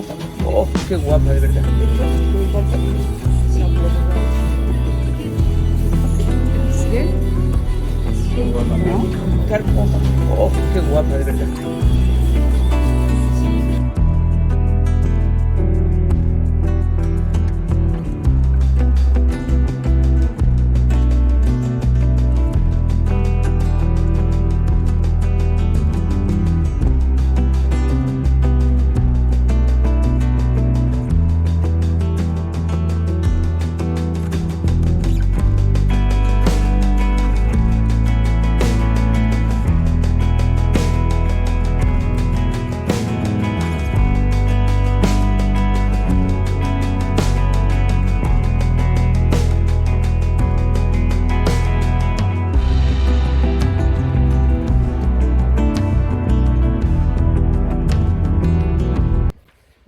Oh, qué guapa, de verdad. ¿Sí? Qué guapa, ¿no? Qué hermosa. Oh, qué guapa, de verdad.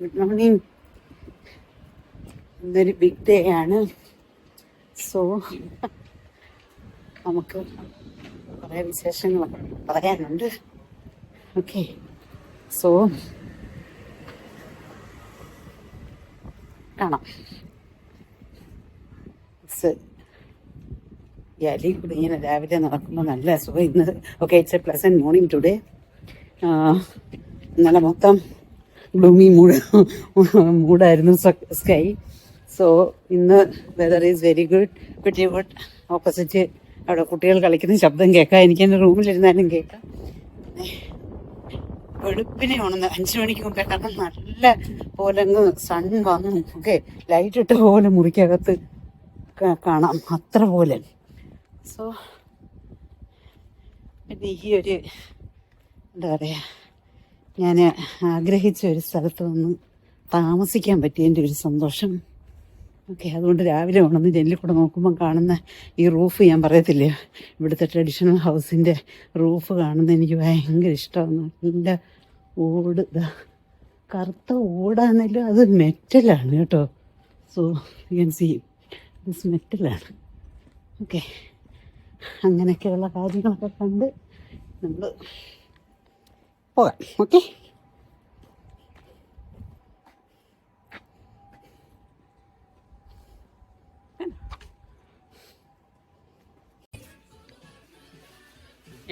Good morning. ഇന്നൊരു big day ആണ്. So നമുക്ക് കുറേ വിശേഷങ്ങൾ പറയാനുണ്ട്. Okay, so കാണാം. ഈ അലി കൂടി ഇങ്ങനെ രാവിലെ നടക്കുമ്പോൾ നല്ല സുഖം. ഇന്ന് okay, it's A pleasant morning today. ഇന്നലെ മൊത്തം ഗ്ലൂമി മൂഡായിരുന്നു സ്കൈ. സോ ഇന്ന് whether is very good, very good. Opposite അവിടെ കുട്ടികൾ കളിക്കുന്ന ശബ്ദം കേൾക്കാം. എനിക്ക് എൻ്റെ റൂമിലിരുന്നാലും കേൾക്കാം. വെളുപ്പിനെ ഉണന്ന് 5 മണിക്ക് മുമ്പേ, കാരണം നല്ല പോലെ അങ്ങ് സൺ വന്നു. ഓക്കെ, ലൈറ്റ് ഇട്ട പോലെ മുറിക്കകത്ത് കാണാം, അത്ര പോലെ. സോ പിന്നെ ഈ ഒരു എന്താ പറയുക, ഞാൻ ആഗ്രഹിച്ച ഒരു സ്ഥലത്ത് വന്ന് താമസിക്കാൻ പറ്റിയതിൻ്റെ ഒരു സന്തോഷം. ഓക്കെ, അതുകൊണ്ട് രാവിലെ ഉണർന്ന് ജനലിൽ കൂടെ നോക്കുമ്പം കാണുന്ന ഈ റൂഫ്, ഞാൻ പറയത്തില്ലേ, ഇവിടുത്തെ ട്രഡീഷണൽ ഹൗസിൻ്റെ റൂഫ് കാണുന്നത് എനിക്ക് ഭയങ്കര ഇഷ്ടമാണ്. നല്ല ഓട്, കറുത്ത ഓടാണെങ്കിലും അത് മെറ്റലാണ് കേട്ടോ. So you can see this മെറ്റലാണ്. ഓക്കെ, അങ്ങനെയൊക്കെയുള്ള കാര്യങ്ങളൊക്കെ കണ്ട് നമ്മൾ പോകാം. Okay,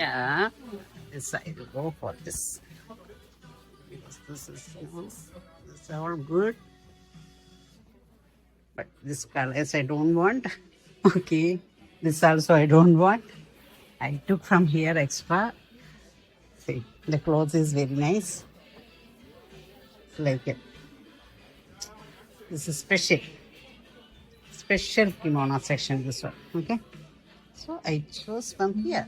yeah, decide to go for this because this is all good, but this colors I don't want. Okay, this also I don't want. I took from here extra. See, the clothes is very nice, like it. This is special kimono section, this one. Okay, so I chose from here.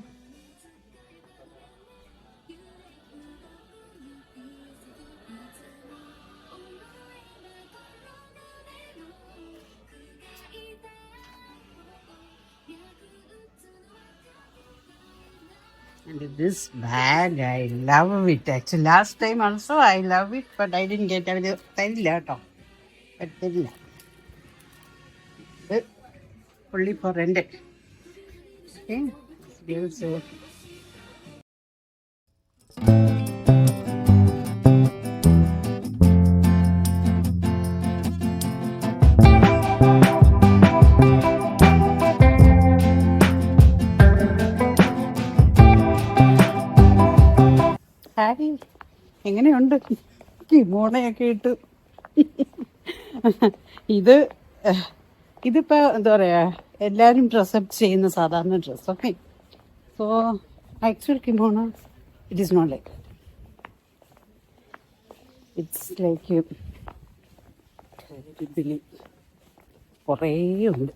And this bag, I love it. Actually, last time also I love it, but I didn't get it. Tharilla ട്ടോ, തരില്ല. ഇത് only for rent. Okay, so Harry, എങ്ങനെയുണ്ട് കിമോണയൊക്കെ ഇട്ട്? ഇതിപ്പോൾ എന്താ പറയുക, എല്ലാവരും dress up ചെയ്യുന്ന സാധാരണ dress. Okay, so actual kimono it is not like, it's like ഇതിൽ കുറേ ഉണ്ട്.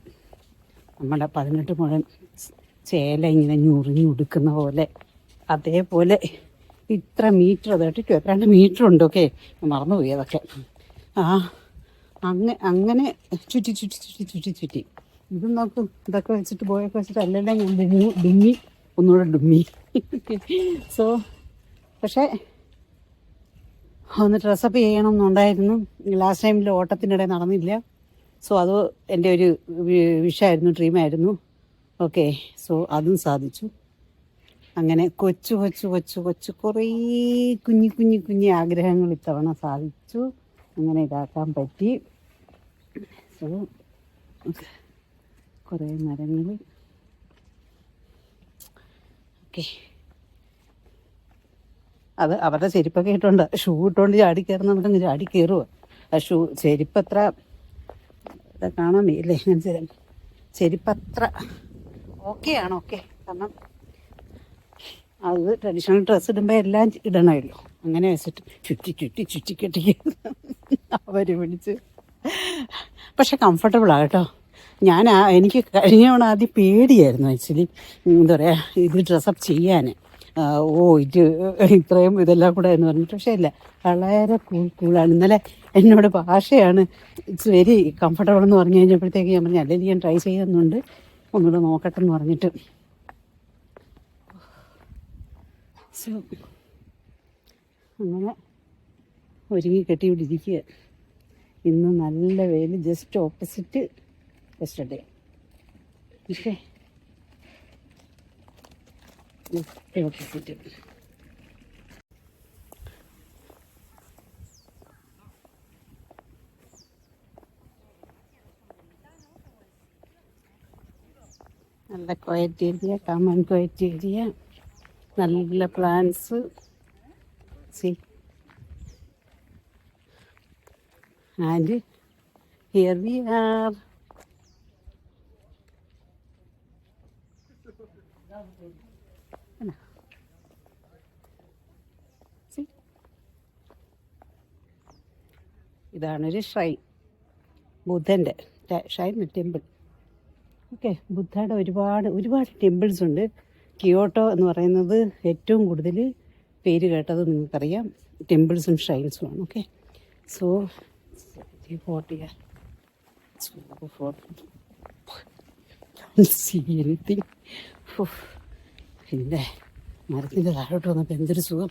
നമ്മുടെ 18 മുഴം ചേല ഇങ്ങനെ ഞുറിഞ്ഞുടുക്കുന്ന പോലെ, അതേപോലെ ഇത്ര മീറ്റർ, 32 മീറ്റർ ഉണ്ട്. ഓക്കെ, മറന്നുപോയി അതൊക്കെ. അങ്ങനെ ചുറ്റി ഇത് നോക്കും. ഇതൊക്കെ വെച്ചിട്ട് പോയൊക്കെ വെച്ചിട്ട് അല്ലല്ല ഞാൻ ഡുമ്മി ഒന്നുകൂടെ ഡുമ്മി. സോ പക്ഷേ ഒന്ന് ഡ്രസ്സപ്പ് ചെയ്യണമെന്നുണ്ടായിരുന്നു. ലാസ്റ്റ് ടൈമിൽ ഓട്ടത്തിനിടെ നടന്നില്ല. സോ അത് എൻ്റെ ഒരു വിഷയമായിരുന്നു, ഡ്രീമായിരുന്നു. ഓക്കെ, സോ അതും സാധിച്ചു. അങ്ങനെ കൊച്ചു കുറേ കുഞ്ഞി ആഗ്രഹങ്ങൾ ഇത്തവണ സാധിച്ചു. അങ്ങനെ ഇതാക്കാൻ പറ്റി. സോ കുറേ മരങ്ങൾ. ഓക്കെ, അത് അവരുടെ ചെരുപ്പൊക്കെ ഇട്ടുകൊണ്ട് ഷൂ ഇട്ടുകൊണ്ട് ചാടി കയറുന്നവർക്ക് ചാടി കയറുക. ആ ചെരുപ്പ് അത്ര കാണാൻ വയ്യല്ലേ, മനസ്സിലായി. ചെരുപ്പ് അത്ര ഓക്കെയാണ്. ഓക്കെ, കാരണം അത് ട്രഡീഷണൽ ഡ്രസ്സ് ഇടുമ്പോൾ എല്ലാം ഇടണമല്ലോ. അങ്ങനെ വെച്ചിട്ട് ചുറ്റി കെട്ടി അവർ പിടിച്ച്. പക്ഷെ കംഫർട്ടബിളാണ് കേട്ടോ. എനിക്ക് കഴിഞ്ഞ തവണ ആദ്യം പേടിയായിരുന്നു ആക്ച്വലി, എന്താ പറയുക, ഇത് ഡ്രസ്സപ്പ് ചെയ്യാൻ. ഇത് ഇത്രയും ഇതെല്ലാം കൂടെ എന്ന് പറഞ്ഞിട്ട്. പക്ഷേ ഇല്ല, വളരെ കൂളാണ്. ഇന്നലെ എന്നോട് ഭാഷയാണ് ഇറ്റ്സ് വെരി കംഫർട്ടബിൾ എന്ന് പറഞ്ഞു കഴിഞ്ഞപ്പോഴത്തേക്ക് ഞാൻ പറഞ്ഞു അല്ലെങ്കിൽ ഞാൻ ട്രൈ ചെയ്യുന്നുണ്ട്, ഒന്നുകൂടെ നോക്കട്ടെ എന്ന് പറഞ്ഞിട്ട്. സോ അങ്ങനെ ഒരുങ്ങി കെട്ടിവിടിരിക്കുക. ഇന്ന് നല്ല വെയിൽ, just opposite yesterday. Okay, opposite. നല്ല quiet area, calm and quiet area, നല്ല plants. See and here we are. ഇതാണൊരു ഷ്രൈൻ, ബുദ്ധൻ്റെ ഷ്രൈൻ ടെമ്പിൾ. ഓക്കെ, ബുദ്ധയുടെ ഒരുപാട് ടെമ്പിൾസ് ഉണ്ട്. കിയോട്ടോ എന്ന് പറയുന്നത് ഏറ്റവും കൂടുതൽ പേര് കേട്ടത് നിങ്ങൾക്കറിയാം, ടെമ്പിൾസും ഷ്രൈൻസുമാണ്. ഓക്കെ, സോ പിന്നെ മരത്തിൻ്റെ താഴോട്ട് വന്നപ്പോൾ എന്തൊരു സുഖം.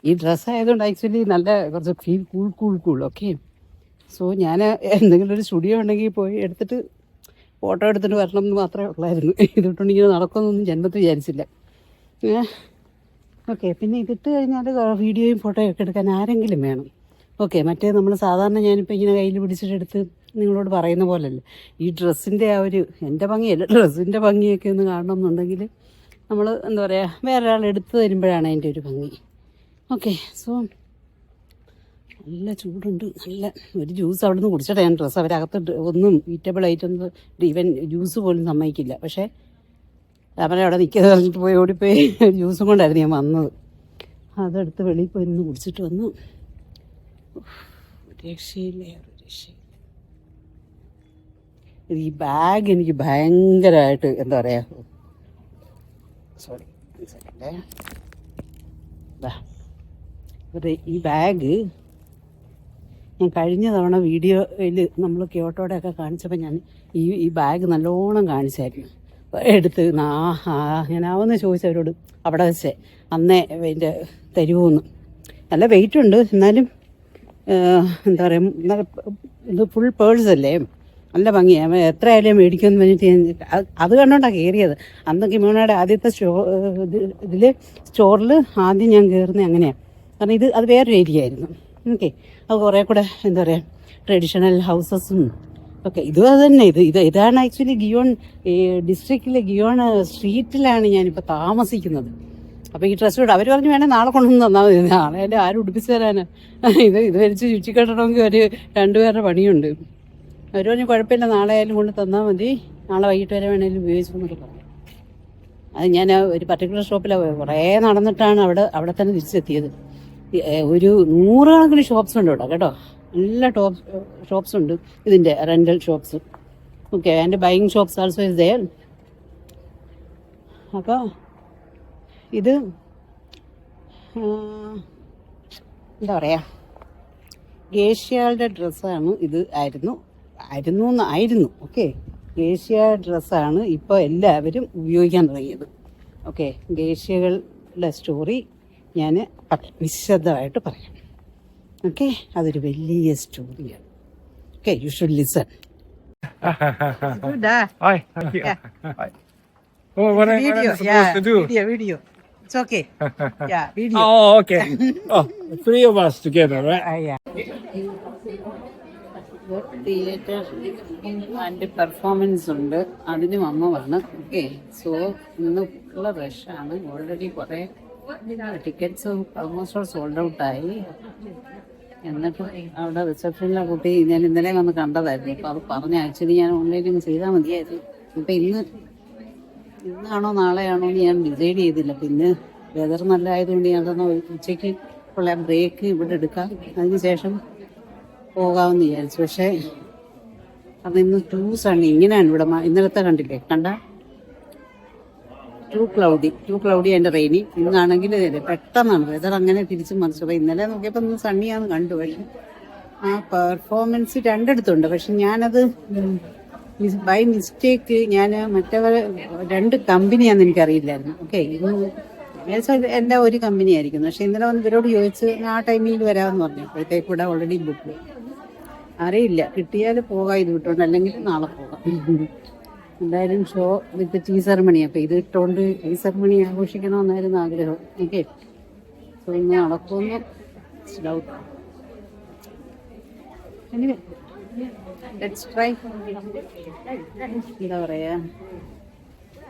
ഈ ഡ്രസ്സായതുകൊണ്ട് ആക്ച്വലി നല്ല കുറച്ച് ഫീൽ കൂൾ. ഓക്കെ, സോ ഞാൻ എന്തെങ്കിലും ഒരു സ്റ്റുഡിയോ ഉണ്ടെങ്കിൽ പോയി എടുത്തിട്ട് ഫോട്ടോ എടുത്തിട്ട് വരണം എന്ന് മാത്രമേ ഉള്ളായിരുന്നു. ഇതിട്ടുകൊണ്ട് ഇങ്ങനെ നടക്കുമെന്നൊന്നും ജന്മത്തിൽ വിചാരിച്ചില്ല. ഓക്കെ, പിന്നെ ഇതിട്ട് കഴിഞ്ഞാൽ വീഡിയോയും ഫോട്ടോയും ഒക്കെ എടുക്കാൻ ആരെങ്കിലും വേണം. ഓക്കെ, മറ്റേ നമ്മൾ സാധാരണ ഞാനിപ്പോൾ ഇങ്ങനെ കയ്യിൽ പിടിച്ചിട്ടെടുത്ത് നിങ്ങളോട് പറയുന്ന പോലല്ല. ഈ ഡ്രസ്സിൻ്റെ ആ ഒരു എൻ്റെ ഭംഗിയല്ല, ഡ്രസ്സിൻ്റെ ഭംഗിയൊക്കെ ഒന്ന് കാണണമെന്നുണ്ടെങ്കിൽ നമ്മൾ എന്താ പറയുക, വേറെ ഒരാൾ എടുത്തു തരുമ്പോഴാണ് അതിൻ്റെ ഒരു ഭംഗി. ഓക്കെ, സോ നല്ല ചൂടുണ്ട്. നല്ല ഒരു ജ്യൂസ് അവിടെ നിന്ന് കുടിച്ചിട്ട് ഞാൻ ഡ്രസ്സ് അവരകത്ത് ഒന്നും ഈറ്റബിൾ ഐറ്റംസ് ഈവൻ ജ്യൂസ് പോലും സമ്മതിക്കില്ല. പക്ഷേ അവരെ അവിടെ നിൽക്കുന്നത് പറഞ്ഞിട്ട് ഓടിപ്പോയി ജ്യൂസും കൊണ്ടായിരുന്നു ഞാൻ വന്നത്. അതെടുത്ത് വെളിയിൽ പോയി നിന്ന് കുടിച്ചിട്ട് വന്നു. രക്ഷയില്ല. ഈ ബാഗ് എനിക്ക് ഭയങ്കരമായിട്ട് എന്താ പറയുക, സോറി ഈ ബാഗ് ഞാൻ കഴിഞ്ഞ തവണ വീഡിയോയിൽ നമ്മൾ ക്യോട്ടോടെയൊക്കെ കാണിച്ചപ്പോൾ ഞാൻ ഈ ബാഗ് നല്ലോണം കാണിച്ചായിരുന്നു. എടുത്ത് ഞാനാവെന്ന് ചോദിച്ചവരോട് അവിടെ വെച്ചേ അന്നേ അതിൻ്റെ തരുമോന്ന്. നല്ല വെയിറ്റ് ഉണ്ട്, എന്നാലും എന്താ പറയുക, ഇത് ഫുൾ പേഴ്സല്ലേ, നല്ല ഭംഗിയാണ്. എത്ര ആയാലും മേടിക്കുമെന്ന് പറഞ്ഞിട്ട് അത് കണ്ടോണ്ടാണ് കയറിയത്. അന്ന് കിമോണയുടെ ആദ്യത്തെ ഇതിൽ സ്റ്റോറിൽ ആദ്യം ഞാൻ കയറുന്നത് അങ്ങനെയാണ്. കാരണം അത് വേറൊരു ഏരിയ ആയിരുന്നു. ഓക്കെ, അത് കുറേ കൂടെ എന്താ പറയുക, ട്രഡീഷണൽ ഹൗസസും ഓക്കെ. അത് തന്നെ ഇതാണ് ആക്ച്വലി ഗിയോൺ ഡിസ്ട്രിക്റ്റിലെ ഗിയോൺ സ്ട്രീറ്റിലാണ് ഞാനിപ്പോൾ താമസിക്കുന്നത്. അപ്പോൾ ഈ ഡ്രസ്സ് അവർ പറഞ്ഞു വേണേൽ നാളെ കൊണ്ടുവന്ന് തന്നാൽ മതി. നാളെ എൻ്റെ ആരും ഉടുപ്പിച്ച് തരാനാണ്. ഇത് വലിച്ച് ചുറ്റിക്കെട്ടണമെങ്കിൽ ഒരു 2 പേരുടെ പണിയുണ്ട്. അവർ പറഞ്ഞു കുഴപ്പമില്ല, നാളെ ആയാലും കൊണ്ട് തന്നാൽ മതി, നാളെ വൈകിട്ട് വരെ വേണമെങ്കിലും ഉപയോഗിച്ചെന്നൊക്കെ പറഞ്ഞു. അത് ഞാൻ ഒരു പർട്ടിക്കുലർ ഷോപ്പിലാണ് കുറേ നടന്നിട്ടാണ് അവിടെ തന്നെ തിരിച്ചെത്തിയത്. ഒരു 100 കണക്കിന് ഷോപ്സ് ഉണ്ട് ഇവിടെ കേട്ടോ. നല്ല ഷോപ്സ് ഉണ്ട്, ഇതിൻ്റെ rental shops. Okay, and buying shops also is there. അപ്പോൾ ഇത് എന്താ പറയുക, ഗേഷ്യകളുടെ ഡ്രസ്സാണ്. ഇത് ആയിരുന്നു. ഓക്കെ, ഗേഷ്യ ഡ്രസ്സാണ് ഇപ്പോൾ എല്ലാവരും ഉപയോഗിക്കാൻ തുടങ്ങിയത്. ഓക്കെ, ഗേഷ്യകളുടെ സ്റ്റോറി ഞാൻ വിശദമായിട്ട് പറയാം. ഓക്കെ, അതൊരു വലിയ സ്റ്റോറിയാണ്. Okay, you should listen. Hi, thank you. Yeah. Hi. Oh, what am I supposed to do? Video. It's okay. Yeah, video. Oh, okay. Oh, 3 of us together, right? Yeah. Theatre and performance ഉണ്ട്, അതിനും അമ്മ വന്ന്. Okay, so ഇന്ന് ഉള്ള റഷാണ്. Already കുറേ tickets almost all sold ഔട്ടായി. എന്നിട്ട് അവിടെ റിസപ്ഷനിലെ കുട്ടി ഞാൻ ഇന്നലെ വന്ന് കണ്ടതായിരുന്നു. അപ്പോൾ അത് പറഞ്ഞ ആക്ച്വലി ഞാൻ ഓൺലൈനിൽ ചെയ്താൽ മതിയായിരുന്നു. ഇപ്പം ഇന്നാണോ നാളെയാണോ എന്ന് ഞാൻ ഡിസൈഡ് ചെയ്തില്ല. പിന്നെ വെതർ നല്ലതായതുകൊണ്ട് ഞാൻ ഉച്ചയ്ക്ക് ഉള്ള ബ്രേക്ക് ഇവിടെ എടുക്കാം, അതിന് ശേഷം പോകാമെന്ന് വിചാരിച്ചു. പക്ഷേ അത് ഇന്ന് ടൂ സണ്ണി ഇങ്ങനെയാണ് ഇവിടെ. ഇന്നലത്തെ കണ്ടില്ലേ, ടു ക്ലൗഡി ആൻഡ് റെയിനി. ഇന്നാണെങ്കിൽ പെട്ടെന്നാണ് വെതർ അങ്ങനെ തിരിച്ചു മറിച്ചത്. ഇന്നലെ നോക്കിയപ്പോൾ ഇന്ന് സണ്ണിയാന്ന് കണ്ടു. പക്ഷെ ആ പെർഫോമൻസ് രണ്ടിടത്തുണ്ട്. പക്ഷെ ഞാനത് ബൈ മിസ്റ്റേക്ക് ഞാൻ മറ്റവരെ 2 കമ്പനിയാണെന്ന് എനിക്കറിയില്ലായിരുന്നു. ഓക്കെ, എൻ്റെ ഒരു കമ്പനി ആയിരിക്കുന്നു. പക്ഷെ ഇന്നലെ വന്ന് ഇവരോട് ചോദിച്ച് ആ ടൈമിൽ വരാമെന്ന് പറഞ്ഞു. അപ്പോഴത്തേക്ക് കൂടെ ഓൾറെഡി ബുക്ക്. അറിയില്ല, കിട്ടിയാൽ പോകാം ഇത് വിട്ടോണ്ട്, അല്ലെങ്കിൽ നാളെ പോകാം. എന്തായാലും ഷോ വിത്ത് ടീ സെറമണി. അപ്പം ഇത് ഇട്ടുകൊണ്ട് ടീ സെറമണി ആഘോഷിക്കണമെന്നായിരുന്നു ആഗ്രഹം. ഓക്കെ, സോ ഇന്ന് നടക്കുമെന്ന് ഡൗട്ട്. Let's try. എന്താ പറയാ,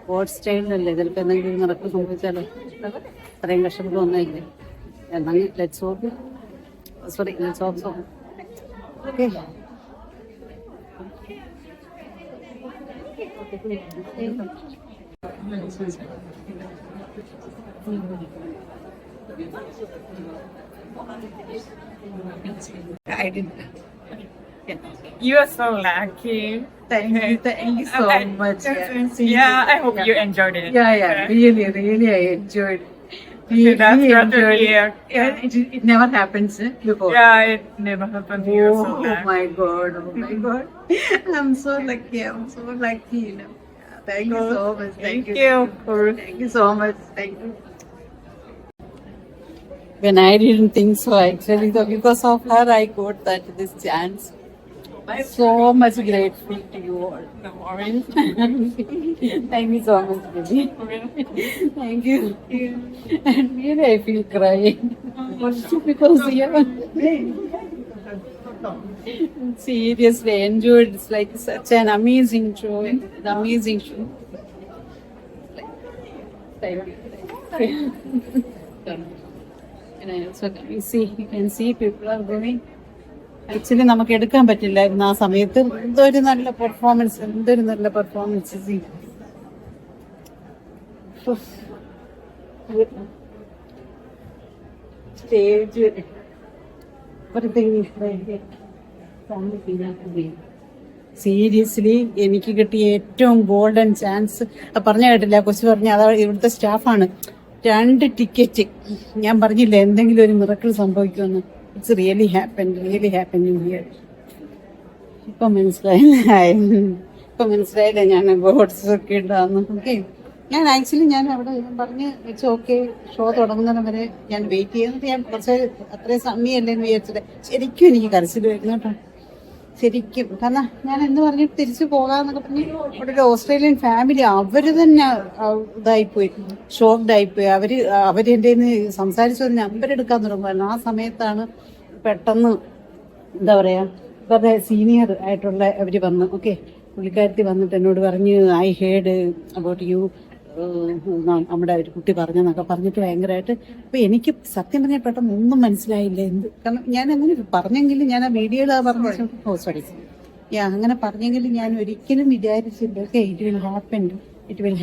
സ്പോർട്സ് സ്റ്റൈലിലല്ലേ, ചിലപ്പോൾ എന്തെങ്കിലും നടക്കും സംഭവിച്ചാലോ. അത്രയും കഷ്ടപ്പെട്ട് വന്നില്ലേ, എന്നാൽ let's hope. Sorry, let's hope so. Okay, I didn't. You are so lucky. thank you so much. Yeah, I hope you enjoyed it. Yeah, really I enjoyed. So that's Really good to enjoyed. hear. Yeah, it never happens before. Yeah, it never happened to you. So Oh lucky. my god, I'm so lucky. You know. Thank you so much. Thank you. Thank you so much. Thank you. When I didn't think so, actually, so because of her, I got this chance. I'm so much grateful to you all. No worries. Thank you so much, baby. Thank you. And really, I feel crying. Because seriously, I enjoyed. It's like such an amazing show. It's an amazing show. Thank you. And I also you can see people are going. Actually നമുക്ക് എടുക്കാൻ പറ്റില്ലായിരുന്നു ആ സമയത്ത്. എന്തൊരു നല്ല performance. Stage seriously എനിക്ക് കിട്ടിയ ഏറ്റവും ഗോൾഡൻ ചാൻസ്. പറഞ്ഞ കേട്ടില്ല, കൊച്ചു പറഞ്ഞ അതാ ഇവിടുത്തെ സ്റ്റാഫാണ്. 2 ടിക്കറ്റ്. ഞാൻ പറഞ്ഞില്ല എന്തെങ്കിലും ഒരു മിറക്കിൾ സംഭവിക്കുമെന്ന്. It's really happen here. ഇപ്പം മനസ്സിലായില്ല ഞാൻ ഗോഡ്സ് ഒക്കെ ഉണ്ടാകുന്നു. ഓക്കെ, ഞാൻ അവിടെ പറഞ്ഞ് ഇറ്റ്സ് ഓക്കെ, ഷോ തുടങ്ങുന്നതിന് വരെ ഞാൻ വെയിറ്റ് ചെയ്യുന്നത്. ഞാൻ കുറച്ച് അത്രയും സമയമല്ലേന്ന് വിചാരിച്ചത്. ശരിക്കും എനിക്ക് കരച്ചിൽ വരുന്നു കേട്ടോ, ശരിക്കും. കാരണം ഞാൻ എന്ന് പറഞ്ഞിട്ട് തിരിച്ചു പോകാന്നൊക്കെ പറഞ്ഞ് ഇവിടെ ഒരു ഓസ്ട്രേലിയൻ ഫാമിലി, അവര് തന്നെ ഷോക്ക്ഡായിപ്പോയി. അവര് എൻ്റെ സംസാരിച്ചു വന്ന് നമ്പർ എടുക്കാൻ തുടങ്ങുമായിരുന്നു. ആ സമയത്താണ് പെട്ടെന്ന് എന്താ പറയാ, ഇവരുടെ സീനിയർ ആയിട്ടുള്ള അവര് വന്ന്. ഓക്കെ, പുള്ളിക്കാരത്തി വന്നിട്ട് എന്നോട് പറഞ്ഞ് ഐ ഹേഡ് അബൌട്ട് യു, നമ്മുടെ ഒരു കുട്ടി പറഞ്ഞെന്നൊക്കെ പറഞ്ഞിട്ട് ഭയങ്കരമായിട്ട്. അപ്പൊ എനിക്ക് സത്യം പറഞ്ഞാൽ പെട്ടെന്ന് ഒന്നും മനസ്സിലായില്ല. കാരണം ഞാൻ അങ്ങനെ പറഞ്ഞെങ്കിലും, ഞാൻ ആ വീഡിയോയിൽ പറഞ്ഞു, അങ്ങനെ പറഞ്ഞെങ്കിലും ഞാൻ ഒരിക്കലും വിചാരിച്ചില്ല okay it will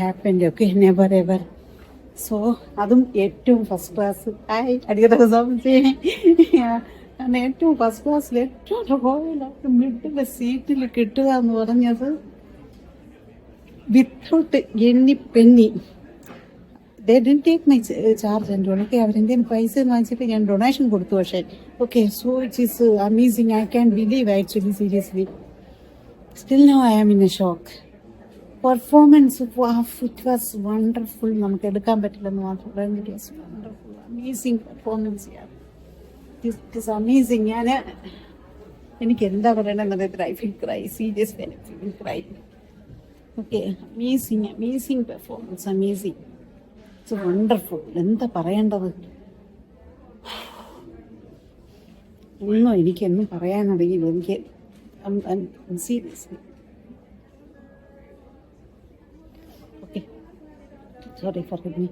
happen okay, never ever. So അതും ഏറ്റവും ഫസ്റ്റ് ക്ലാസ്. കാരണം ഏറ്റവും ഫസ്റ്റ് ക്ലാസ്സിൽ ഏറ്റവും റോയലായിട്ട് മിഡിലെ സീറ്റിൽ കിട്ടുക എന്ന് പറഞ്ഞത് without any penny. They didn't take my charge and all. Okay, അവരെൻ്റെ പൈസ വാങ്ങിച്ചിട്ട് ഞാൻ ഡൊണേഷൻ കൊടുത്തു. പക്ഷേ okay, so it is amazing. I can believe actually, seriously. Still now I am in a shock. Performance it was wonderful. നമുക്ക് എടുക്കാൻ പറ്റില്ലെന്ന് മാത്രമല്ല, it was wonderful, amazing performance. It is amazing. എനിക്ക് എന്താ പറയണമെന്നറിയത്തില്ല. I feel cry, seriously I feel cry. Okay, amazing performance, amazing. It's wonderful. എന്താ പറയേണ്ടത്? ഒന്നും എനിക്കൊന്നും പറയാനറിയില്ല. എനിക്ക് seriously okay, sorry for me.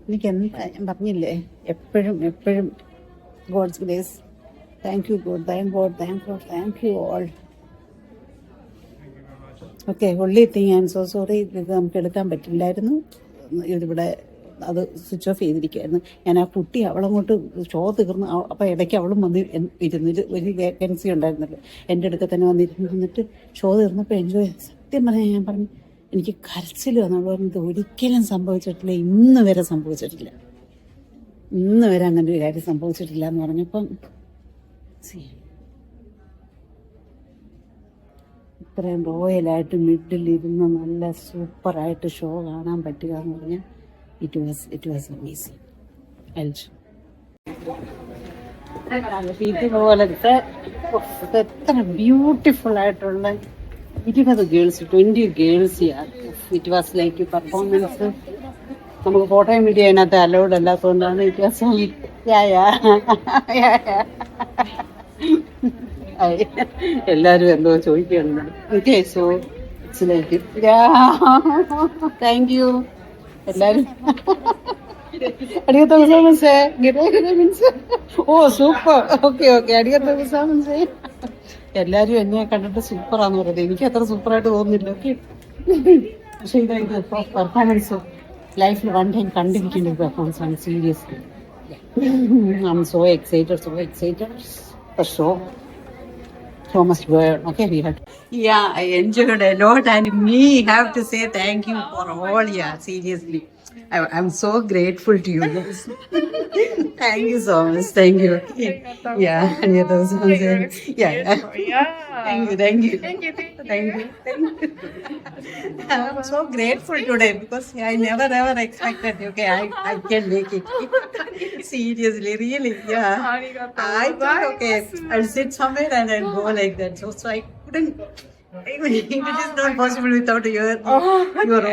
എനിക്ക് എന്താ, ഞാൻ പറഞ്ഞില്ലേ, എപ്പോഴും God's grace. Thank you God, thank you all. Okay, only thing I am so sorry, ഇത് നമുക്ക് എടുക്കാൻ പറ്റില്ലായിരുന്നു. ഇതിവിടെ അത് സ്വിച്ച് ഓഫ് ചെയ്തിരിക്കുകയായിരുന്നു. ഞാൻ ആ കുട്ടി അവളങ്ങോട്ട് ഷോ തീർന്നു. അപ്പോൾ ഇടയ്ക്ക് അവളും വന്ന് ഇരുന്നിട്ട് ഒരു വേക്കൻസി ഉണ്ടായിരുന്നല്ലോ, എൻ്റെ അടുത്ത് തന്നെ വന്നിരുന്നിട്ട് ഷോ തീർന്നപ്പോൾ എൻജോയ്. സത്യം പറഞ്ഞാൽ ഞാൻ പറഞ്ഞു, എനിക്ക് കരച്ചിൽ വന്നുള്ളൂ. ഇത് ഒരിക്കലും സംഭവിച്ചിട്ടില്ല, ഇന്ന് വരെ സംഭവിച്ചിട്ടില്ല, ഇന്ന് വരെ അങ്ങനെ ഒരു കാര്യം സംഭവിച്ചിട്ടില്ല എന്ന് പറഞ്ഞപ്പം ഇത്രയും റോയലായിട്ട് മിഡിൽ ഇരുന്ന് നല്ല സൂപ്പറായിട്ട് ഷോ കാണാൻ പറ്റുക എന്ന് പറഞ്ഞാൽ ഇറ്റ് വാസ് അമേസിങ്. ഇതുപോലത്തെ എത്ര ബ്യൂട്ടിഫുൾ ആയിട്ടുള്ള 20 girls, 20 girls. It was like performance. നമുക്ക് ഫോട്ടോയും വീഡിയോ അതിനകത്ത് അലൗഡ് അല്ലാത്തതുകൊണ്ടാണ് ഇറ്റ് വാസ് എല്ലാവരും എന്തോ ചോദിക്കുകയാണ്. Okay, so it's like thank you എല്ലാവരും. അടിയത്തോ ഗുസാമൻസേ, മീൻസ് ഓ സൂപ്പർ. ഓക്കെ, അടിയത്തോ ഗുസാമൻസേ. എല്ലാവരും എന്നെ കണ്ടിട്ട് സൂപ്പറാന്ന് പറയുന്നത്. എനിക്ക് അത്ര സൂപ്പറായിട്ട് തോന്നുന്നില്ല. ഓക്കെ, പക്ഷേ ഇത് പെർഫോമൻസ് ലൈഫിൽ വൺ ടൈം കണ്ടിരിക്കേണ്ട ഒരു പെർഫോമൻസ് ആണ്. Seriously I am so excited for sure. So much good. Okay, we had. Yeah, I enjoyed a lot, and me have to say thank you for all. Yeah, seriously, I'm so grateful to you guys. Thank you so much. Thank you. Yeah, and yeah, those ones. Yeah. Thank you. I'm so grateful today because I never ever expected. Okay, I can make it. Seriously, really, yeah. I thought, okay, I'll sit somewhere and I'll go like that. So I couldn't. It is not possible without your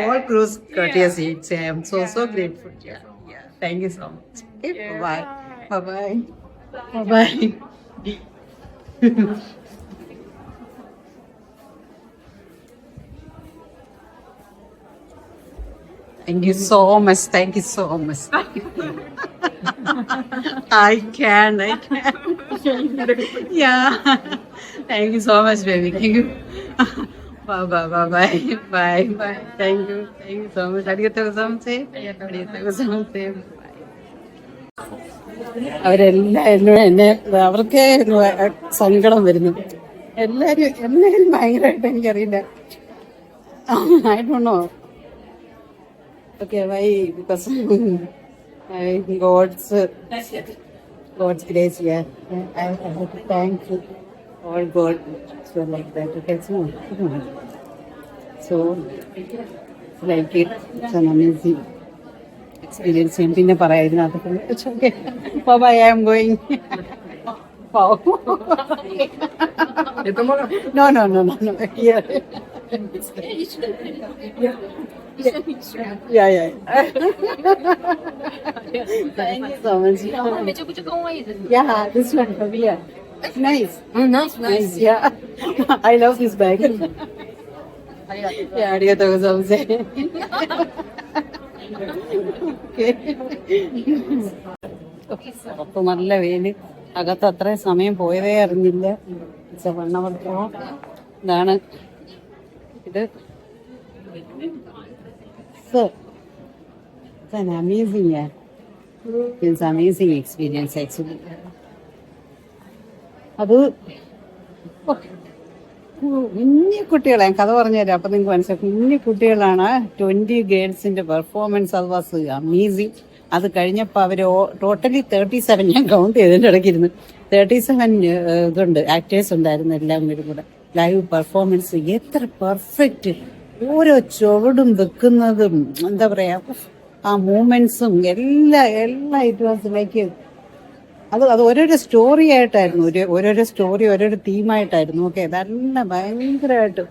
all close courtesy. I am so grateful. Yeah. Thank you so much. Okay, bye. Thank you so much. I can. Yeah. Thank you so much, baby. Thank you. Bye. Thank you so much. Arigatou gozaimasu. അവരെല്ലാം എന്നെ അവർക്ക് സങ്കടം വരുന്നു. എല്ലാവരും ഭയങ്കരമായിട്ട് എനിക്കറിയില്ല. I don't know. Okay, why? Because God's grace, yeah. I have to thank all God. So like that, okay, so like it's an amazing experience. പിന്നെ പറയായിരുന്നു അതൊക്കെ. It's okay. Bye. I am going. Wow. No. Here. Yeah. Thank you so much. Yeah, this one from here. Nice. Nice. Yeah. I love this bag. Yeah, arigatou gozaimasu. അപ്പൊ നല്ല വെയില്. അകത്ത് അത്രയും സമയം പോയതേ അറിഞ്ഞില്ല. വണ്ണവർക്കോ ഇതാണ് ഇത്. It's an amazing, yeah. It's an amazing experience actually. അത് കുഞ്ഞു കുട്ടികളെ കഥ പറഞ്ഞുതരാം, അപ്പൊ നിങ്ങൾക്ക് മനസ്സിലാക്കും. കുഞ്ഞു കുട്ടികളാണ്. 20 ഗേൾസിന്റെ പെർഫോമൻസ്, അത് വാസ് അമേസിങ്. അത് കഴിഞ്ഞപ്പോൾ അവര് ടോട്ടലി 37, ഞാൻ കൗണ്ട് ചെയ്തതിൻ്റെ ഇടയ്ക്കിരുന്നു, 37 ഇതുണ്ട്, ആക്ടേഴ്സ് ഉണ്ടായിരുന്നു. എല്ലാം കൂടെ ലൈവ് പെർഫോമൻസ് എത്ര പെർഫെക്റ്റ്. ഓരോ ചുവടും വെക്കുന്നതും എന്താ പറയാ, ആ മൂമെന്റ്സും എല്ലാം ഇറ്റ് വാസ് ലൈക്ക് അത് ഓരോരോ സ്റ്റോറി ആയിട്ടായിരുന്നു, ഓരോരോ സ്റ്റോറി ഓരോരോ തീമായിട്ടായിരുന്നു. ഓക്കെ, നല്ല ഭയങ്കരമായിട്ട്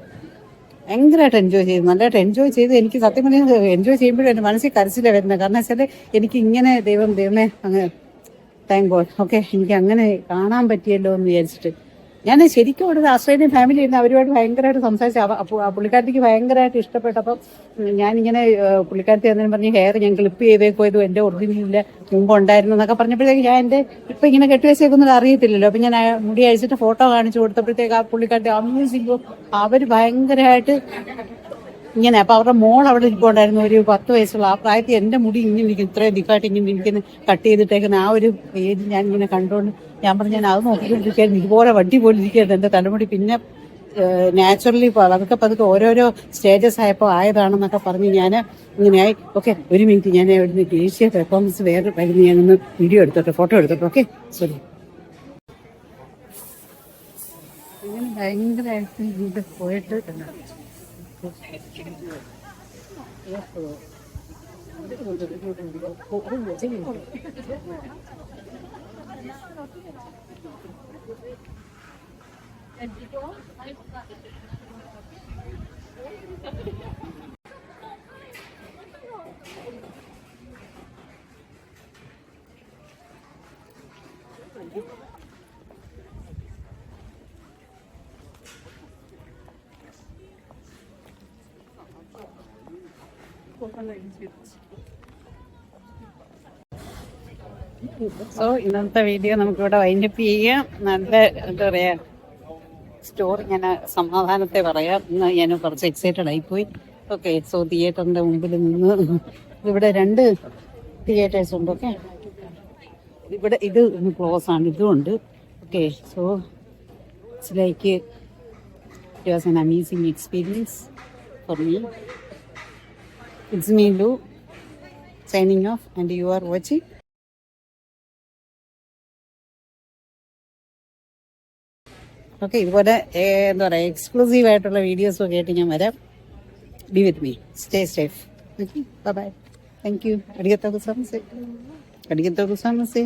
ഭയങ്കരമായിട്ട് എൻജോയ് ചെയ്തു, നല്ലതായിട്ട് എൻജോയ് ചെയ്ത്. എനിക്ക് സത്യം പറഞ്ഞാൽ എൻജോയ് ചെയ്യുമ്പോഴും എൻ്റെ മനസ്സിൽ കരച്ചിലാണ് വരുന്നത്. കാരണം വെച്ചാൽ എനിക്ക് ഇങ്ങനെ ദൈവമേ അങ്ങ് താങ്ക് ഗോഡ്. ഓക്കെ, എനിക്ക് അങ്ങനെ കാണാൻ പറ്റിയല്ലോ എന്ന് വിചാരിച്ചിട്ട് ഞാൻ ശരിക്കും അവിടെ ഓസ്ട്രേലിയൻ ഫാമിലി ഇരുന്ന് അവരുമായിട്ട് ഭയങ്കരമായിട്ട് സംസാരിച്ചു. പുള്ളിക്കാരത്തിക്ക് ഭയങ്കരമായിട്ട് ഇഷ്ടപ്പെട്ടപ്പം ഞാനിങ്ങനെ പുള്ളിക്കാരത്തി എന്നതിന് പറഞ്ഞ് ഹെയർ ഞാൻ ക്ലിപ്പ് ചെയ്തേക്കോ, ഇത് എൻ്റെ ഒറിജിനലില്ല മുമ്പ് ഉണ്ടായിരുന്നു എന്നൊക്കെ പറഞ്ഞപ്പോഴത്തേക്ക് ഞാൻ എൻ്റെ ഇപ്പം ഇങ്ങനെ കെട്ടിവെച്ചേക്കുന്നത് അറിയത്തില്ലല്ലോ. അപ്പം ഞാൻ മുടി അഴിച്ചിട്ട് ഫോട്ടോ കാണിച്ചു കൊടുത്തപ്പോഴത്തേക്ക് ആ പുള്ളിക്കാരത്തി അമ്യൂസിംഗ് അവർ ഭയങ്കരമായിട്ട് ഇങ്ങനെ. അപ്പം അവരുടെ മോൾ അവിടെ ഇരിപ്പുണ്ടായിരുന്നു, ഒരു 10 വയസ്സുള്ള. ആ പ്രായത്തിൽ എൻ്റെ മുടി ഇങ്ങനെ ഇരിക്കും, ഇത്രയും ദിക്കായിട്ട് ഇങ്ങനെ ഇരിക്കുന്ന കട്ട് ചെയ്തിട്ടേക്കുന്ന ആ ഒരു ഏജ് ഞാൻ ഇങ്ങനെ കണ്ടുകൊണ്ട് ഞാൻ പറഞ്ഞു ഞാൻ അത് നോക്കിക്കൊണ്ടിരിക്കുകയായിരുന്നു. ഇതുപോലെ വണ്ടി പോലെ ഇരിക്കുകയായിരുന്നു എൻ്റെ തലമുടി. പിന്നെ നാച്ചുറലി പതുക്കെ ഓരോരോ സ്റ്റേജസ് ആയപ്പോൾ ആയതാണെന്നൊക്കെ പറഞ്ഞ് ഞാൻ ഇങ്ങനെയായി. ഓക്കെ, ഒരു മിനിറ്റ്, ഞാൻ ഇവിടുന്ന് ദേശീയ പെർഫോമൻസ് വേറെ വരുന്ന ഞാനൊന്ന് വീഡിയോ എടുത്തോട്ടെ, ഫോട്ടോ എടുത്തോട്ടെ. Okay, sorry. അങ്ങനെ ഭയങ്കരമായിട്ട് ഇത് പോയിട്ട് സോ ഇന്നത്തെ വീഡിയോ നമുക്കിവിടെ വൈൻഡപ്പ് ചെയ്യാം. നല്ല എന്താ പറയാ സ്റ്റോറി ഞാൻ സമാധാനത്തെ പറയാം. ഇന്ന് ഞാൻ കുറച്ച് എക്സൈറ്റഡ് ആയിപ്പോയി. ഓക്കെ, സോ തിയേറ്ററിന്റെ മുമ്പിൽ നിന്ന് ഇവിടെ 2 തിയേറ്റേഴ്സ് ഉണ്ട്. ഓക്കെ, ഇവിടെ ഇത് ക്ലോസ് ആണ്, ഇതും ഉണ്ട്. Okay, so it's like it was an amazing experience for me. It's me ലു signing off and you are watching. Okay, ഇതുപോലെ എന്താ പറയുക എക്സ്ക്ലൂസീവ് ആയിട്ടുള്ള വീഡിയോസൊക്കെ ആയിട്ട് ഞാൻ വരാം. Be with me, stay safe. Okay, bye. Thank you. അടിഗത്തോ ഗുസാമസേ. അടിഗത്തോ ഗുസാമസേ.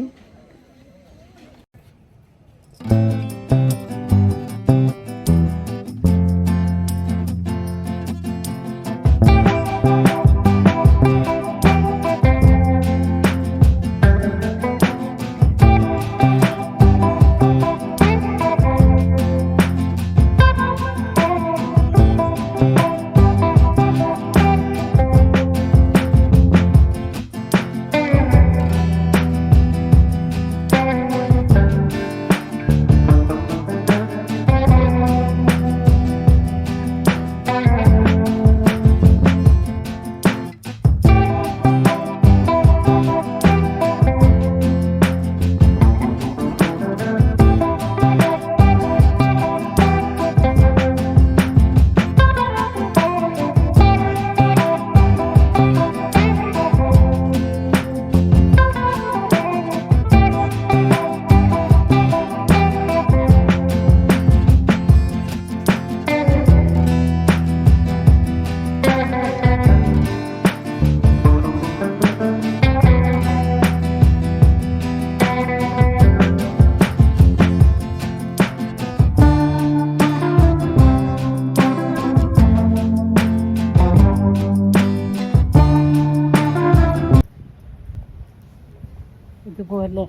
ഇതുപോലെ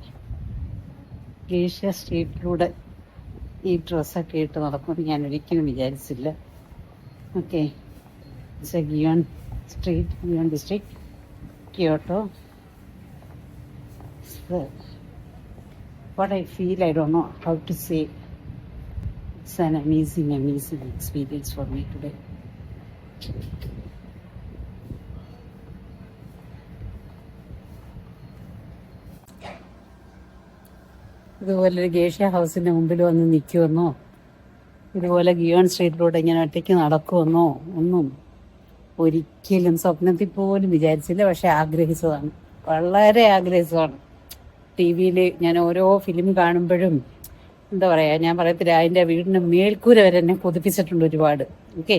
ഏഷ്യ സ്ട്രീറ്റിലൂടെ ഈ ഡ്രസ്സൊക്കെ ഇട്ട് നടക്കുമെന്ന് ഞാൻ ഒരിക്കലും വിചാരിച്ചില്ല. Okay, it's a Gion street, Gion district, Kyoto. What I feel, I don't know how to say. It's an amazing experience for me today. ഇതുപോലെ ഗേഷ്യ ഹൗസിൻ്റെ മുമ്പിൽ വന്ന് നിൽക്കുമെന്നോ ഇതുപോലെ ഗിയോൺ സ്ട്രീറ്റിലൂടെ ഇങ്ങനെ ഒറ്റയ്ക്ക് നടക്കുമെന്നോ ഒന്നും ഒരിക്കലും സ്വപ്നത്തിൽ പോലും വിചാരിച്ചില്ല. പക്ഷെ ആഗ്രഹിച്ചതാണ്, വളരെ ആഗ്രഹിച്ചതാണ്. ടി വിയിൽ ഞാൻ ഓരോ ഫിലിം കാണുമ്പോഴും എന്താ പറയുക, ഞാൻ പറയത്തില്ല, അതിൻ്റെ വീടിൻ്റെ മേൽക്കൂര വരെ എന്നെ കൊതിപ്പിച്ചിട്ടുണ്ട് ഒരുപാട്. ഓക്കെ,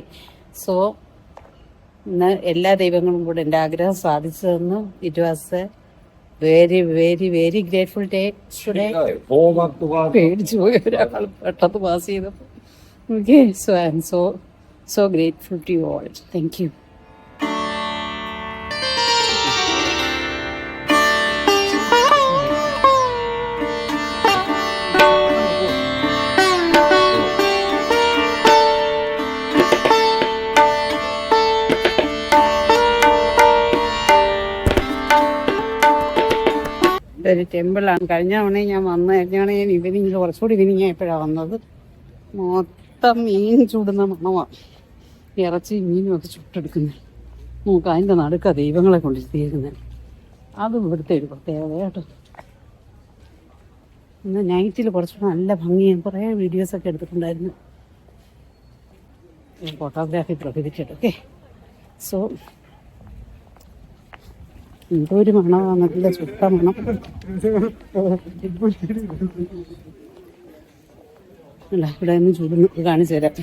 സോ ഇന്ന് എല്ലാ ദൈവങ്ങളും കൂടെ എൻ്റെ ആഗ്രഹം സാധിച്ചു തന്നു. It was A very grateful day today. പേടിച്ചു പോയി ഒരാൾ പെട്ടെന്ന് പാസ് ചെയ്തപ്പോൾ. Okay, so I am so So grateful to you all. Thank you. ഇതൊരു ടെമ്പിളാണ്. കഴിഞ്ഞ തവണ ഞാൻ ഞാൻ ഈവനിങ് കുറച്ചുകൂടി ഈവനിങ് ആയപ്പോഴാണ് വന്നത്. മൊത്തം മീൻ ചൂടുന്ന മണമാണ്. ഇറച്ചി മീനും ഒക്കെ ചുട്ടെടുക്കുന്നത്. നോക്കാം, അതിൻ്റെ നടുക്ക ദൈവങ്ങളെ കൊണ്ടിരുത്തിയിരിക്കുന്നത്. അതും ഇവിടുത്തെ ഒരു പ്രത്യേകത കേട്ടോ. ഇന്ന് നൈറ്റിൽ കുറച്ചുകൂടെ നല്ല ഭംഗിയും കുറേ വീഡിയോസൊക്കെ എടുത്തിട്ടുണ്ടായിരുന്നു. Photography prohibited. ഓക്കെ, സോ എന്തോ ഒരു മണമാണ്, നല്ല ചുട്ട മണം. അല്ല, ഇവിടെ നിന്ന് ചൂടുന്നു കാണിച്ചു തരാം.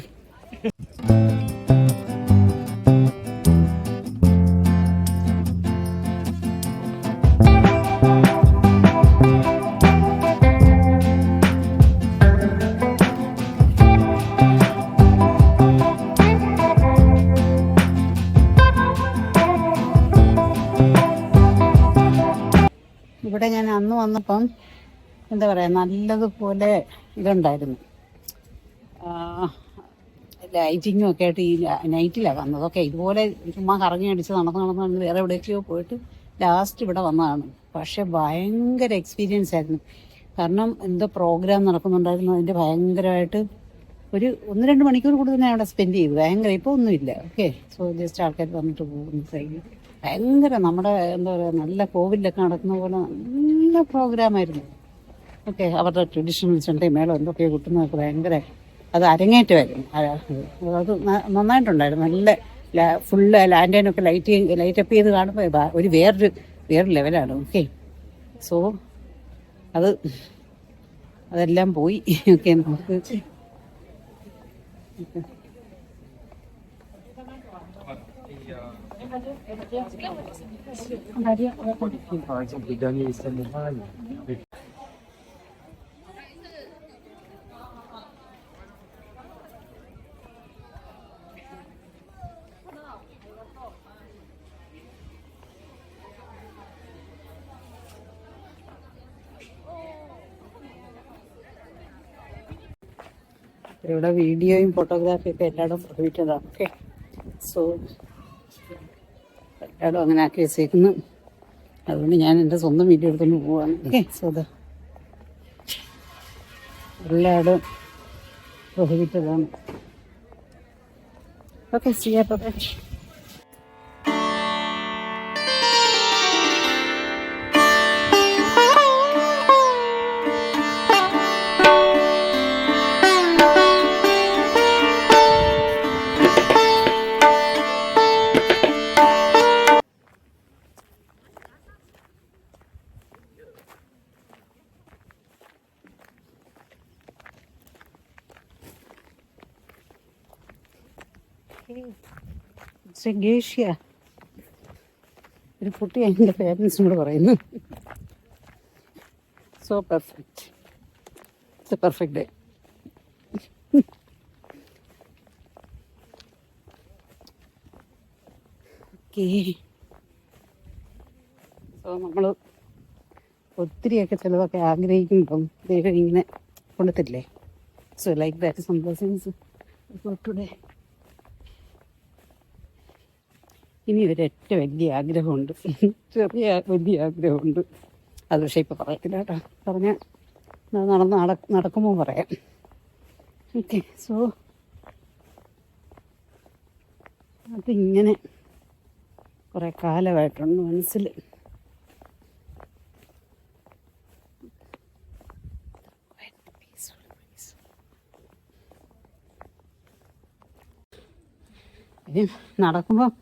ഇവിടെ ഞാൻ അന്ന് വന്നപ്പം എന്താ പറയുക, നല്ലതുപോലെ ഇതുണ്ടായിരുന്നു. ലൈറ്റിങ്ങും ഒക്കെ ആയിട്ട് ഈ നൈറ്റിലാണ് വന്നത്. ഓക്കെ, ഇതുപോലെ ചുമ്മാ കറങ്ങി അടിച്ച് നടന്ന് വേറെ എവിടേക്കോ പോയിട്ട് ലാസ്റ്റ് ഇവിടെ വന്നതാണ്. പക്ഷെ ഭയങ്കര എക്സ്പീരിയൻസ് ആയിരുന്നു. കാരണം എന്തോ പ്രോഗ്രാം നടക്കുന്നുണ്ടായിരുന്നു. അതിൻ്റെ ഭയങ്കരമായിട്ട് ഒരു 1-2 മണിക്കൂർ കൂടുതൽ ഞാൻ അവിടെ സ്പെൻഡ് ചെയ്തു. ഭയങ്കര ഇപ്പോൾ ഒന്നുമില്ല. ഓക്കെ, സോ ജസ്റ്റ് ആൾക്കാർ വന്നിട്ട് പോകുന്നു. ഭയങ്കര നമ്മുടെ എന്താ പറയുക, നല്ല കോവിലൊക്കെ നടക്കുന്ന പോലെ നല്ല പ്രോഗ്രാമായിരുന്നു. ഓക്കെ, അവരുടെ ട്രഡീഷണൽ ചെണ്ടയും മേളം എന്തൊക്കെയോ കിട്ടുന്നതൊക്കെ ഭയങ്കര അത് അരങ്ങേറ്റമായിരുന്നു. അത് നന്നായിട്ടുണ്ടായിരുന്നു. നല്ല ഫുള്ള് ലാൻഡേനൊക്കെ ലൈറ്റപ്പ് ചെയ്ത് കാണുമ്പോൾ ഒരു വേറൊരു ലെവലാണ്. ഓക്കെ, സോ അതെല്ലാം പോയി. ഓക്കെ, നമുക്ക് ഇവിടെ വീഡിയോയും ഫോട്ടോഗ്രാഫിയൊക്കെ എല്ലായിടും പ്രൊഹിബിറ്റഡാണ്. ഓക്കെ, സോ എല്ലായിടും അങ്ങനെ ആക്കി വെച്ചേക്കുന്നു. അതുകൊണ്ട് ഞാൻ എൻ്റെ സ്വന്തം വീഡിയോ എടുത്തുകൊണ്ട് പോവാണ്. ഓക്കെ, സോ എല്ലായിടും പ്രൊഹിബിറ്റഡാണ്. ഓക്കെ, ചെയ്യാം. ഗേഷ്യ ഒരു കുട്ടി എൻ്റെ പേരൻസിനോട് പറയുന്നു. So perfect, it's a perfect day. Okay, so നമ്മൾ ഒത്തിരിയൊക്കെ ചിലതൊക്കെ ആഗ്രഹിക്കുമ്പം ദൈവം ഇങ്ങനെ കൊണ്ടുത്തരില്ലേ. So like that some blessings for today. ഇനി ഒരൊറ്റ വലിയ ആഗ്രഹമുണ്ട്, വലിയ ആഗ്രഹമുണ്ട്. അത് പക്ഷേ ഇപ്പോൾ പറയത്തില്ല കേട്ടോ. പറഞ്ഞാൽ നടക്കുമ്പോൾ പറയാം. ഓക്കെ, സോ അതിങ്ങനെ കുറേ കാലമായിട്ടുണ്ട് മനസ്സിൽ. ഇനി നടക്കുമ്പോൾ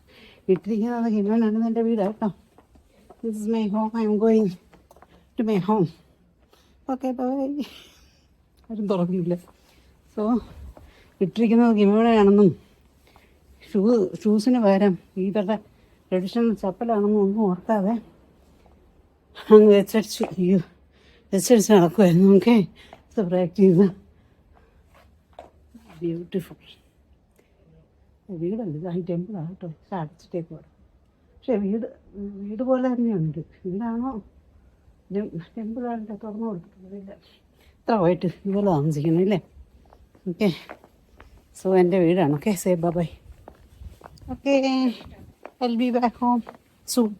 ഇട്ടിരിക്കുന്നത് ഇവനാണ് എൻ്റെ വീട് കേട്ടോ. This is my home. I am going to my home. Okay, bye. ആരും തുറക്കില്ല. സോ ഇട്ടിരിക്കുന്നത് ഗിമോണയാണെന്നും ഷൂസിന് പകരം ഇവരുടെ ട്രഡീഷണൽ ചപ്പലാണെന്നും ഒന്നും ഓർക്കാതെ അങ്ങ് വെച്ചടിച്ച് നടക്കുമായിരുന്നു. Okay, so practice. ബ്യൂട്ടിഫുൾ. വീടല്ല, ഇത് ഹൈ ടെമ്പിളാണ് കേട്ടോ, പക്ഷെ അടച്ചിട്ടേക്ക് പോകാം. പക്ഷേ വീട് പോലെ തന്നെയുണ്ട്. വീടാണോ ടെമ്പിളാണ്, തുറന്നു കൊടുത്തിട്ടില്ല. ഇത്ര പോയിട്ട് ഇതുപോലെ താമസിക്കണം അല്ലേ? ഓക്കെ, സോ എൻ്റെ വീടാണ്. Okay, say bye. Okay, I'll be back home soon.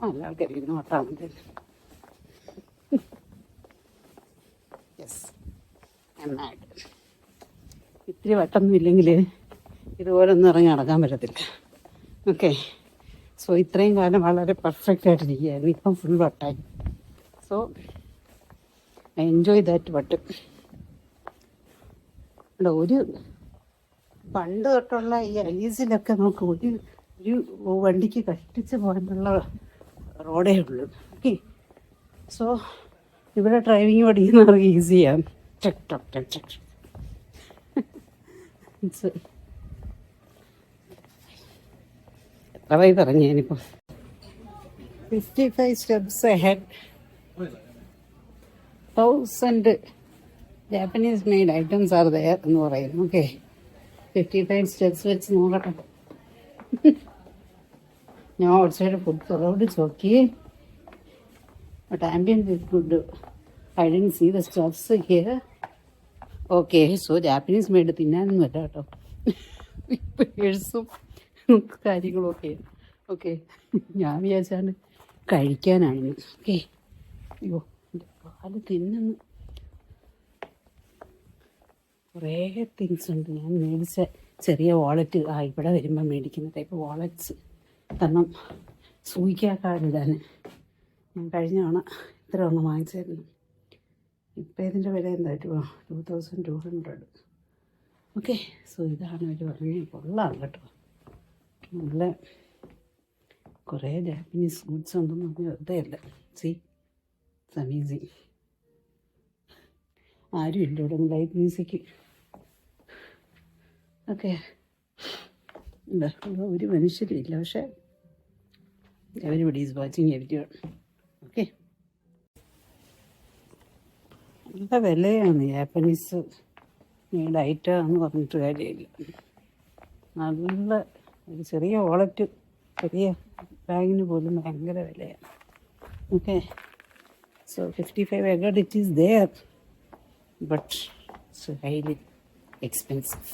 നല്ല ആൾക്കാരിക്കുന്നു വട്ടാണെങ്കിൽ. യെസ്, ഇത്തിരി വട്ടൊന്നും ഇല്ലെങ്കിൽ ഇതുപോലെ ഒന്നും ഇറങ്ങി നടക്കാൻ പറ്റത്തില്ല. ഓക്കെ, സോ ഇത്രയും കാലം വളരെ പെർഫെക്റ്റ് ആയിട്ടിരിക്കുകയായിരുന്നു. ഇപ്പം ഫുൾ വട്ടായി. സോ ഐ എൻജോയ് ദാറ്റ് വട്ട്. അല്ല, ഒരു പണ്ട് തൊട്ടുള്ള ഈ ഐസിലൊക്കെ നമുക്ക് ഒരു വണ്ടിക്ക് കഷ്ടിച്ച് പോകാനുള്ള റോഡേ ഉള്ളൂ. ഓക്കെ, സോ ഇവിടെ ഡ്രൈവിങ് പഠിക്കുന്നവർക്ക് ഈസിയാണ്. എത്ര വഴി പറഞ്ഞു ഞാനിപ്പോൾ. 55 steps ahead. 1000 Japanese made items are there എന്ന് പറയുന്നു. ഓക്കെ, 55 steps വെച്ച് നോക്കട്ടെ. ഞാൻ ഔട്ട്സൈഡ് ഫുഡ് റോഡ് ചോക്കി, but ambience is good. I didn't see the steps here. Okay, so Japanese made തിന്നാനൊന്നും അല്ല കേട്ടോ, പേഴ്സും കാര്യങ്ങളൊക്കെ. ഓക്കെ, ഞാൻ വിചാരിച്ചാണ് കഴിക്കാനാണെന്ന്. ഓക്കെ, അയ്യോ എൻ്റെ പാല് തിന്നുന്നു. കുറേ തിങ്സ് ഉണ്ട്. ഞാൻ മേടിച്ച ചെറിയ വാളറ്റ്, ഇവിടെ വരുമ്പോൾ മേടിക്കുന്ന ടൈപ്പ് വാളറ്റ്സ് കാരണം സൂയിക്കാക്കാറിടാൻ. ഞാൻ കഴിഞ്ഞ തവണ ഇത്ര ഒന്നും വാങ്ങിച്ചായിരുന്നു. ഇപ്പം ഇതിൻ്റെ വില എന്തായിട്ട് 2200. ഓക്കെ, സോ ഇതാണ് അവർ പറഞ്ഞത്. കൊള്ളാം കേട്ടോ, നല്ല കുറേ ജാപ്പനീസ് ഗുഡ്സ് ഉണ്ടെന്ന് പറഞ്ഞാൽ വെറുതെ അല്ല. C, it's amazing. ആരും ഇല്ല ഇവിടെ ലൈറ്റ് മ്യൂസിക്. ഓക്കെ, ഒരു മനുഷ്യരും ഇല്ല, പക്ഷേ everybody is watching everyone. Okay, നല്ല വിലയാണ് ജാപ്പനീസ് മെയ്ഡ് ഐറ്റം എന്ന് പറഞ്ഞിട്ട് കാര്യമില്ല. നല്ല ഒരു ചെറിയ വാളറ്റ്, ചെറിയ ബാഗിന് പോലും ഭയങ്കര വിലയാണ്. Okay, so 55 agad it is there, but it's highly expensive.